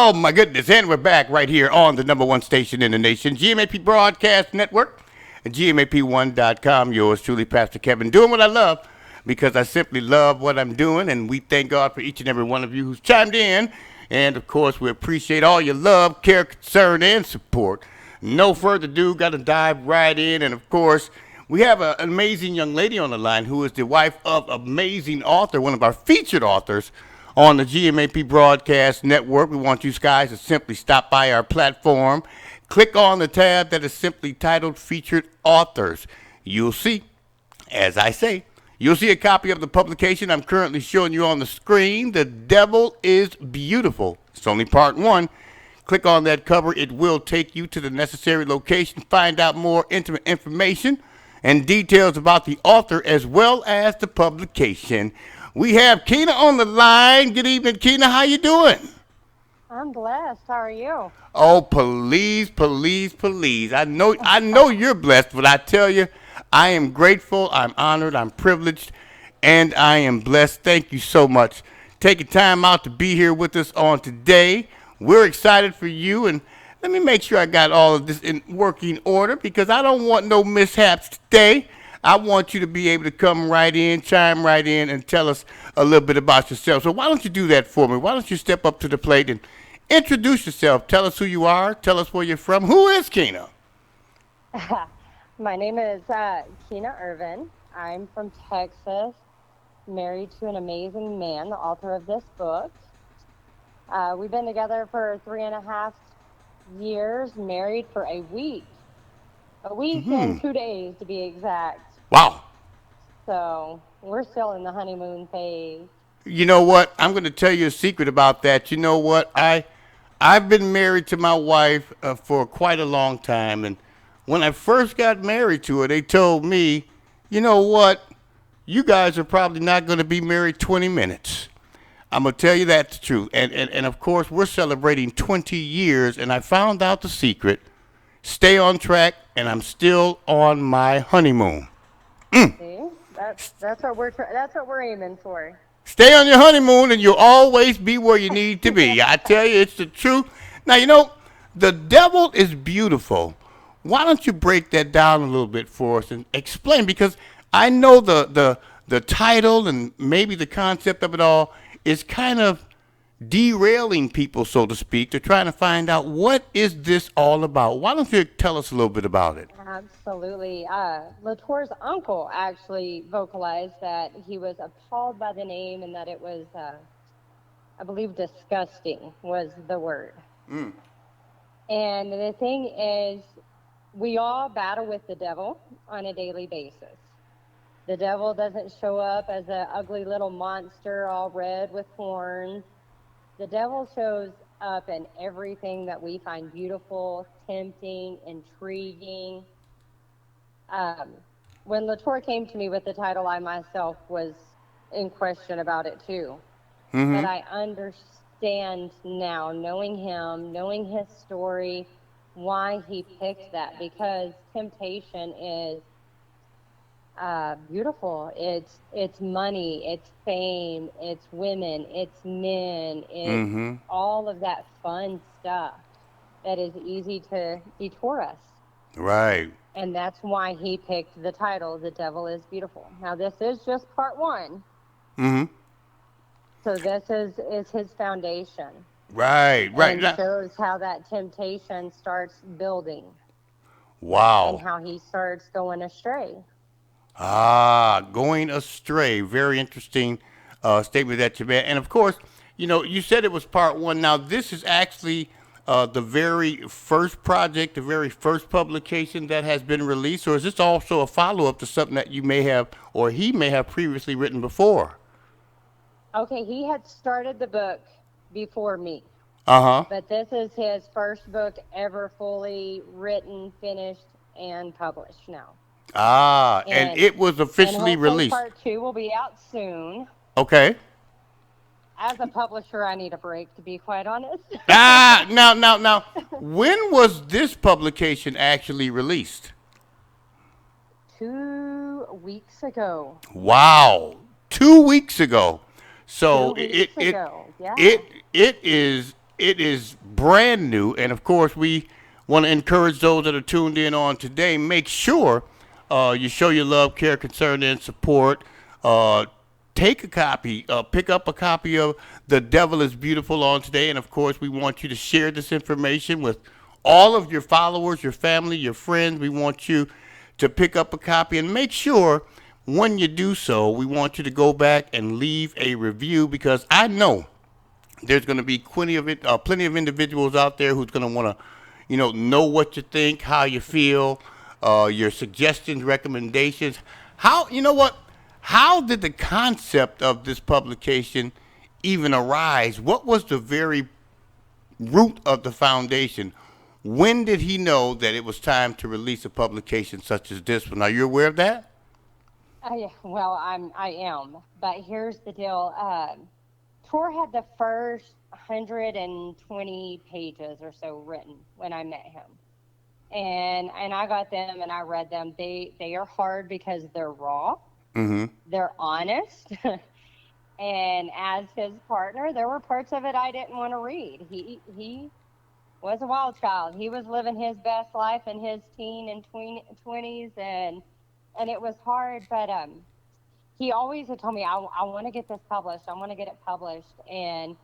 Oh, my goodness. And we're back right here on the number one station in the nation, GMAP Broadcast Network, GMAP1.com. Yours truly, Pastor Kevin, doing what I love because I simply love what I'm doing. And we thank God for each and every one of you who's chimed in. And, of course, we appreciate all your love, care, concern, and support. No further ado, got to dive right in. And, of course, we have an amazing young lady on the line who is the wife of amazing author, one of our featured authors on the GMAP Broadcast Network. We want you guys to simply stop by our platform, click on the tab that is simply titled Featured Authors. You'll see, as I say, you'll see a copy of the publication I'm currently showing you on the screen. The Devil is Beautiful. It's only part one. Click on that cover. It will take you to the necessary location. Find out more intimate information and details about the author as well as the publication. We have Keena on the line. Good evening, Keena. How you doing? I'm blessed. How are you? Oh, please, please, please. I know you're blessed, but I tell you, I am grateful, I'm honored, I'm privileged, and I am blessed. Thank you so much. Taking time out to be here with us on today. We're excited for you, and let me make sure I got all of this in working order because I don't want no mishaps today. I want you to be able to come right in, chime right in, and tell us a little bit about yourself. So why don't you do that for me? Why don't you step up to the plate and introduce yourself? Tell us who you are. Tell us where you're from. Who is Keena? My name is Keena Irvin. I'm from Texas, married to an amazing man, the author of this book. We've been together for 3.5 years, married for a week. A week and 2 days to be exact. Wow. So we're still in the honeymoon phase. You know what? I'm going to tell you a secret about that. You know what? I've been married to my wife for quite a long time, and when I first got married to her, they told me, you know what? You guys are probably not going to be married 20 minutes. I'm going to tell you that's true. And of course, we're celebrating 20 years, and I found out the secret. Stay on track, and I'm still on my honeymoon. See, that's what we're aiming for. Stay on your honeymoon, and you'll always be where you need to be. I tell you, it's the truth. Now, the devil is beautiful. Why don't you break that down a little bit for us and explain? Because I know the title and maybe the concept of it all is kind of derailing people, so to speak. They're trying to find out what is this all about. Why don't you tell us a little bit about it? Absolutely. Latour's uncle actually vocalized that he was appalled by the name and that it was, I believe, disgusting was the word. And the thing is, we all battle with the devil on a daily basis. The devil doesn't show up as an ugly little monster all red with horns. The devil shows up in everything that we find beautiful, tempting, intriguing. Um, when Latour came to me with the title, I myself was in question about it too. But I understand now, knowing him, knowing his story, why he picked that. Because temptation is beautiful. It's money, it's fame, it's women, it's men, it's all of that fun stuff that is easy to detour us. Right. And that's why he picked the title, The Devil is Beautiful. Now, this is just part one. So this is his foundation. Right. Right. And shows how that temptation starts building and Wow. how he starts going astray. Going astray. Very interesting statement that you made. And of course, you said it was part one. Now, this is actually the very first project, the very first publication that has been released, or is this also a follow up to something that you may have, or he may have previously written before? Okay, he had started the book before me, Uh huh. but this is his first book ever fully written, finished, and published now. And And it was and officially hopefully released. part two will be out soon. Okay. As a publisher, I need a break, to be quite honest. Now, when was this publication actually released? 2 weeks ago. Wow, 2 weeks ago. Two So weeks it ago. Yeah. it it is It is brand new, and of course, we want to encourage those that are tuned in on today. Make sure you show your love, care, concern, and support. Uh, Take a copy, pick up a copy of The Devil is Beautiful on today, and of course, we want you to share this information with all of your followers, your family, your friends. We want you to pick up a copy and make sure when you do so, we want you to go back and leave a review because I know there's going to be plenty of individuals out there who's going to want to, know what you think, how you feel, your suggestions, recommendations. How you know what? How did the concept of this publication even arise? What was the very root of the foundation? When did he know that it was time to release a publication such as this one? Are you aware of that? Well, I am, but here's the deal. Tor had the first 120 pages or so written when I met him, and I got them and I read them. They are hard because they're raw, Mm-hmm. they're honest, and as his partner, there were parts of it I didn't want to read. He was a wild child. He was living his best life in his teen and 20s, and it was hard. But he always had told me, I want to get this published. I want to get it published. And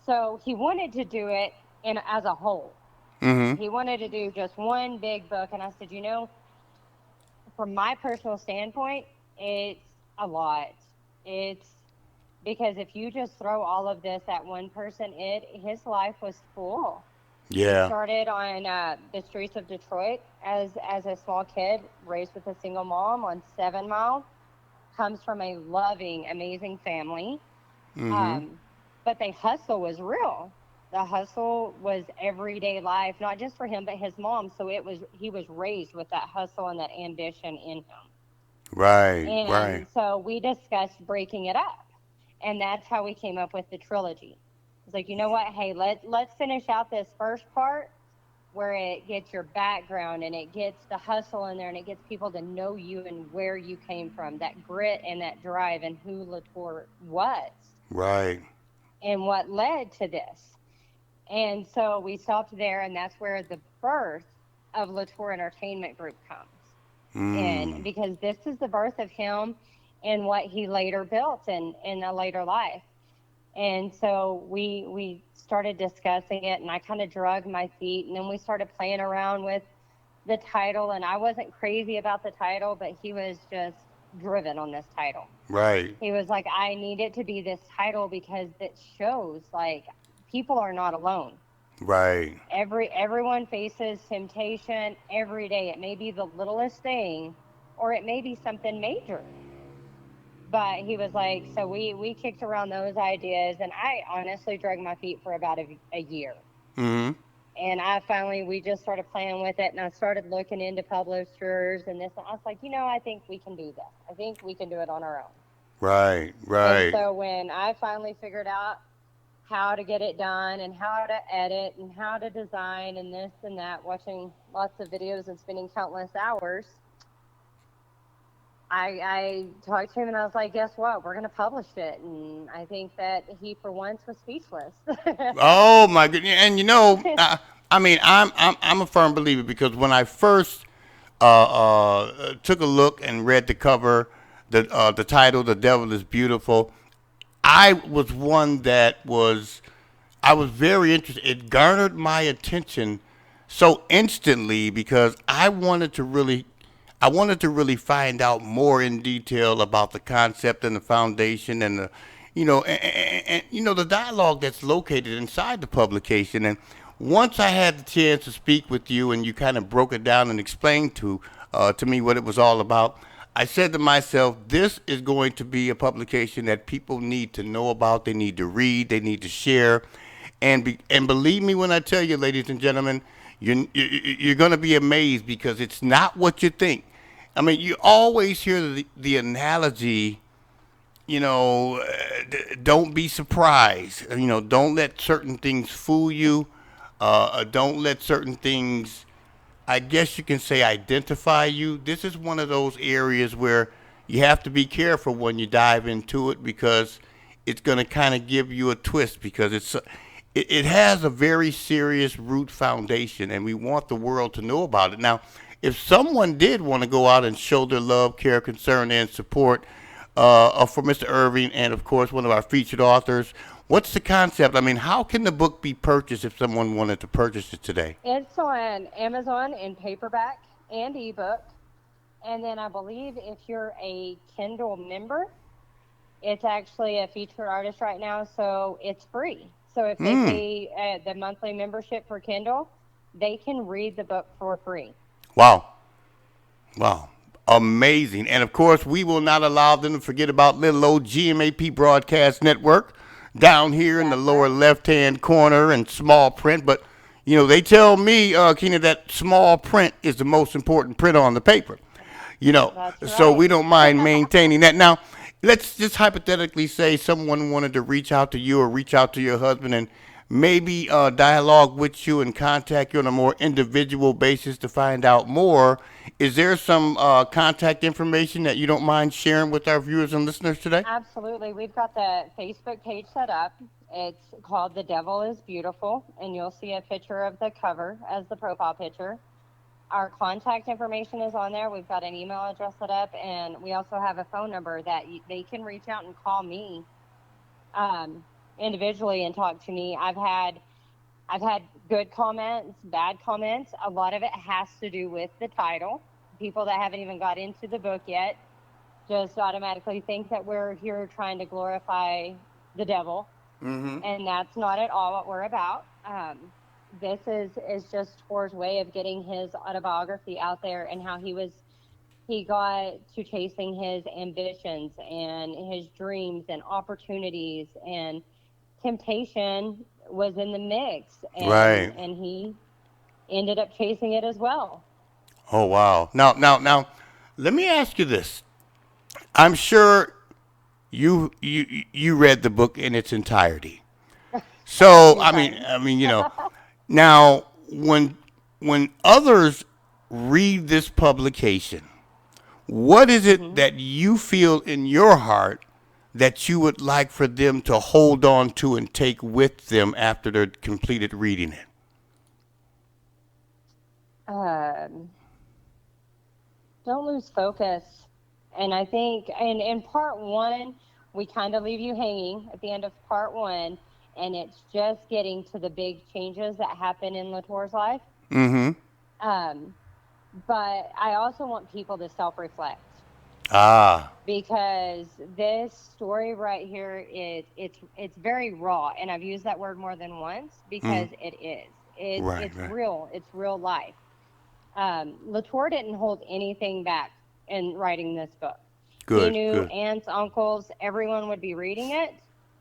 so he wanted to do it as a whole. Mm-hmm. He wanted to do just one big book. And I said, from my personal standpoint, it's a lot. It's because if you just throw all of this at one person, his life was full. He Yeah. started on the streets of Detroit as a small kid, raised with a single mom on 7 Mile. Comes from a loving, amazing family. Mm-hmm. Um, but the hustle was real. The hustle was everyday life, not just for him, but his mom. So he was raised with that hustle and that ambition in him. Right. Right. And so we discussed breaking it up. And that's how we came up with the trilogy. It's like, you know what? Hey, let's finish out this first part where it gets your background and it gets the hustle in there and it gets people to know you and where you came from, that grit and that drive and who Latour was Right. and what led to this. And so we stopped there, and that's where the birth of Latour Entertainment Group comes. And Mm. because this is the birth of him and what he later built in a later life. And so we started discussing it, and I kind of dragged my feet, and then we started playing around with the title. And I wasn't crazy about the title, but he was just driven on this title. Right. He was like, I need it to be this title because it shows like people are not alone. Right. Everyone faces temptation every day. It may be the littlest thing, or it may be something major. But he was like, so we kicked around those ideas, and I honestly dragged my feet for about a year. Mm-hmm. And we just started playing with it, and I started looking into publishers and this. And I was like, I think we can do this. I think we can do it on our own. Right. And Right. so when I finally figured out how to get it done and how to edit and how to design and this and that, watching lots of videos and spending countless hours, I talked to him and I was like, guess what? We're going to publish it. And I think that he, for once, was speechless. Oh my goodness! And I mean, I'm a firm believer because when I first took a look and read the cover, the title, "The Devil is Beautiful," I was one that was I was very interested. It garnered my attention so instantly because I wanted to really find out more in detail about the concept and the foundation and the the dialogue that's located inside the publication. And once I had the chance to speak with you and you kind of broke it down and explained to me what it was all about, I said to myself, this is going to be a publication that people need to know about. They need to read. They need to share. And believe me when I tell you, ladies and gentlemen, you're going to be amazed because it's not what you think. I mean, you always hear the analogy, don't be surprised. Don't let certain things fool you. Don't let certain things, I guess you can say, identify you. This is one of those areas where you have to be careful when you dive into it because it's going to kind of give you a twist because it has a very serious root foundation, and we want the world to know about it. Now, if someone did want to go out and show their love, care, concern, and support for Mr. Irving, and of course one of our featured authors, what's the concept? I mean, how can the book be purchased if someone wanted to purchase it today? It's on Amazon in paperback and ebook. And then I believe if you're a Kindle member, it's actually a featured artist right now, so it's free. So if they Hmm. pay the monthly membership for Kindle, they can read the book for free. Wow. Wow. Amazing. And of course, we will not allow them to forget about little old GMAP Broadcast Network down here in the That's lower right. left hand corner in small print. But, you know, they tell me, Keena, that small print is the most important print on the paper. You know, That's so right. we don't mind maintaining that. Now, let's just hypothetically say someone wanted to reach out to you or reach out to your husband and maybe dialogue with you and contact you on a more individual basis to find out more. Is there some contact information that you don't mind sharing with our viewers and listeners today? Absolutely. We've got the Facebook page set up. It's called The Devil is Beautiful, and you'll see a picture of the cover as the profile picture. Our contact information is on there. We've got an email address set up, and we also have a phone number that they can reach out and call me um, individually and talk to me. I've had good comments, bad comments. A lot of it has to do with the title. People that haven't even got into the book yet just automatically think that we're here trying to glorify the devil, Mm-hmm. and that's not at all what we're about. This is just Tor's way of getting his autobiography out there and how he got to chasing his ambitions and his dreams and opportunities, and temptation was in the mix, Right. and he ended up chasing it as well. Oh wow. Now, let me ask you this. I'm sure you read the book in its entirety. A So few I times. mean, now when others read this publication, what is it Hmm. that you feel in your heart that you would like for them to hold on to and take with them after they're completed reading it? um, don't lose focus. And I think in part one, we kind of leave you hanging at the end of part one, and it's just getting to the big changes that happen in Latour's life. Mm-hmm. Um, but I also want people to self reflect, Ah. because this story right here is it's very raw, and I've used that word more than once Mm. because it is. Right. It's Right. real. It's real life. Latour didn't hold anything back in writing this book. He Good. knew Good. aunts, uncles, everyone would be reading it.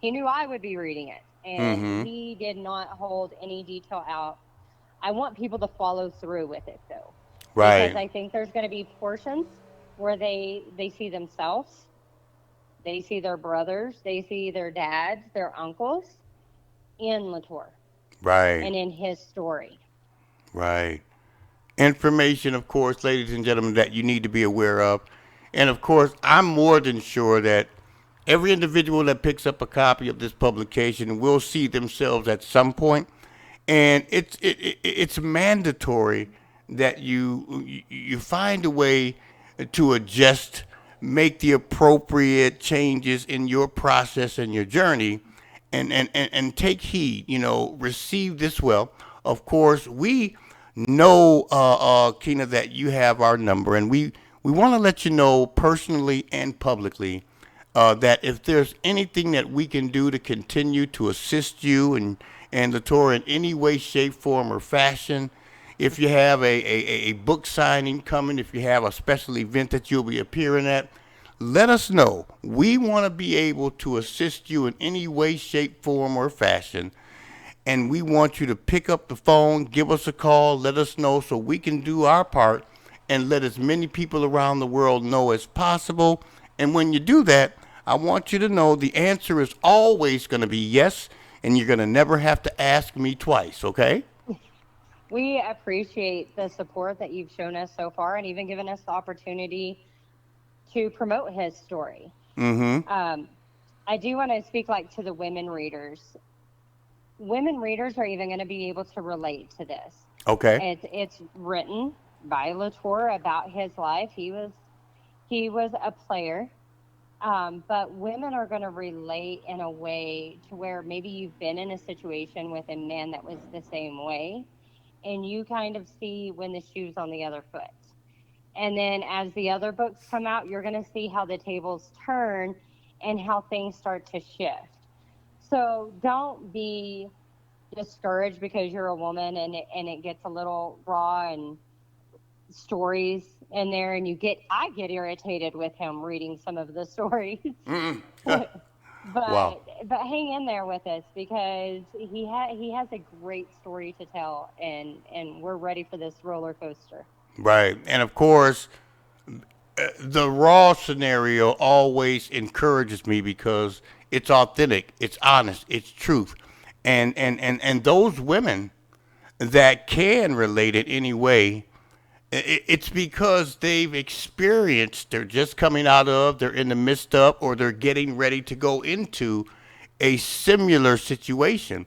He knew I would be reading it, and Mm-hmm. he did not hold any detail out. I want people to follow through with it though, because Right. I think there's going to be portions where they see themselves, they see their brothers, they see their dads, their uncles in Latour Right. and in his story. Right. Information, of course, ladies and gentlemen, that you need to be aware of. And of course, I'm more than sure that every individual that picks up a copy of this publication will see themselves at some point. And it's mandatory that you find a way to adjust, make the appropriate changes in your process and your journey, and take heed. You know, receive this well. Of course, we know, Keena, that you have our number, and we want to let you know personally and publicly that if there's anything that we can do to continue to assist you and Latour in any way, shape, form, or fashion, if you have a book signing coming, if you have a special event that you'll be appearing at, let us know. We want to be able to assist you in any way, shape, form, or fashion. And we want you to pick up the phone, give us a call, let us know so we can do our part and let as many people around the world know as possible. And when you do that, I want you to know the answer is always going to be yes, and you're going to never have to ask me twice, okay? We appreciate the support that you've shown us so far, and even given us the opportunity to promote his story. Mm-hmm. Um, I do want to speak like to the women readers. women readers are even going to be able to relate to this. Okay. It's written by Latour about his life. He was a player, but women are going to relate in a way to where maybe you've been in a situation with a man that was the same way, and you kind of see when the shoe's on the other foot. And then as the other books come out, you're going to see how the tables turn and how things start to shift. So don't be discouraged because you're a woman and it gets a little raw and stories in there, and I get irritated with him reading some of the stories. but Wow. but hang in there with us because he has a great story to tell, and we're ready for this roller coaster. Right. And of course, the raw scenario always encourages me because it's authentic, it's honest, it's truth. And those women that can relate it any way, it's because they've experienced, they're just coming out of, they're in the midst of, or they're getting ready to go into a similar situation.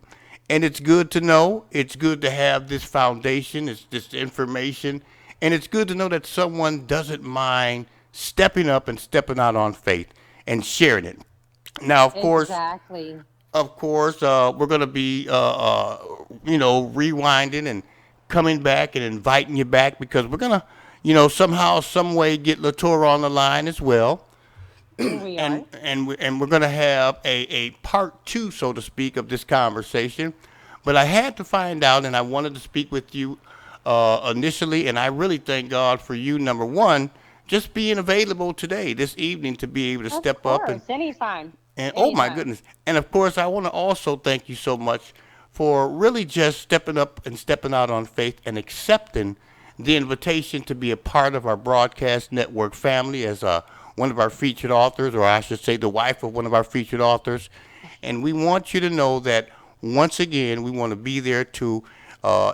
And it's good to know, it's good to have this foundation, it's this information, and it's good to know that someone doesn't mind stepping up and stepping out on faith and sharing it. Now, Exactly. we're going to be, rewinding and coming back and inviting you back because we're going to, somehow, some way get Latour on the line as well. We are. And we're going to have a part two, so to speak, of this conversation. But I had to find out, and I wanted to speak with you initially, and I really thank God for you, number one, just being available today, this evening, to be able to Of step up course. Anytime. and oh my Anytime. goodness. And of course, I want to also thank you so much for really just stepping up and stepping out on faith and accepting the invitation to be a part of our broadcast network family as one of our featured authors, or I should say, the wife of one of our featured authors. And we want you to know that once again, we want to be there to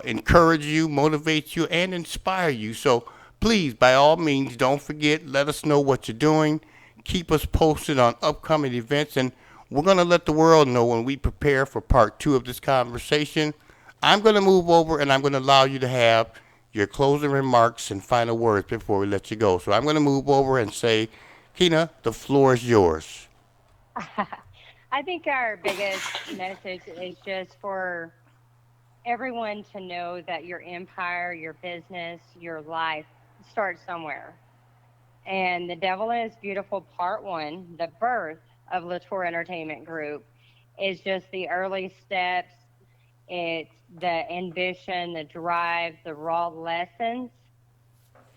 encourage you, motivate you, and inspire you. So please, by all means, don't forget, let us know what you're doing. Keep us posted on upcoming events, and we're going to let the world know when we prepare for part two of this conversation. I'm going to move over and I'm going to allow you to have your closing remarks and final words before we let you go. So I'm going to move over and say, Keena, the floor is yours. I think our biggest message is just for everyone to know that your empire, your business, your life starts somewhere. And The Devil is Beautiful Part One, the birth of Latour Entertainment Group, is just the early steps. It's the ambition, the drive, the raw lessons,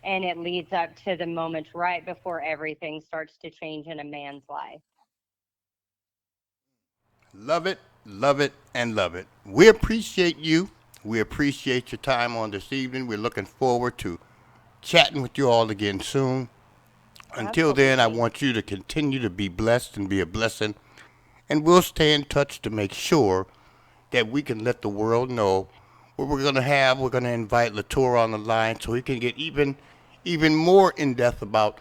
and it leads up to the moment right before everything starts to change in a man's life. Love it, and love it. We appreciate you. We appreciate your time on this evening. We're looking forward to chatting with you all again soon. Until then, I Absolutely. want you to continue to be blessed and be a blessing. And we'll stay in touch to make sure that we can let the world know what we're going to have. We're going to invite Latour on the line so he can get even more in depth about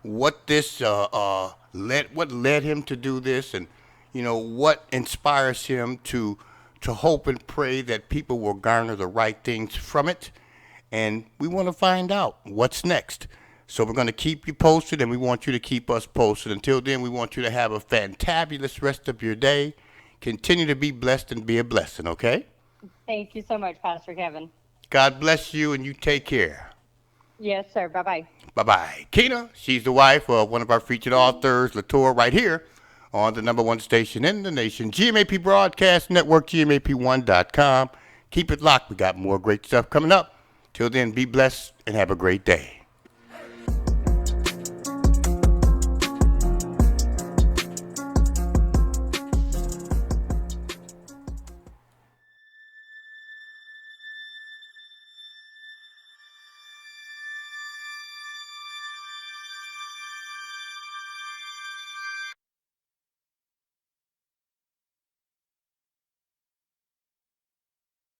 what this what led him to do this, and what inspires him to hope and pray that people will garner the right things from it. And we want to find out what's next. So we're going to keep you posted, and we want you to keep us posted. Until then, we want you to have a fantabulous rest of your day. Continue to be blessed and be a blessing, okay? Thank you so much, Pastor Kevin. God bless you, and you take care. Yes, sir. Bye bye. Bye-bye. Keena, she's the wife of one of our featured authors, Latour, right here on the number one station in the nation, GMAP Broadcast Network, GMAP1.com. Keep it locked. We got more great stuff coming up. Till then, be blessed and have a great day.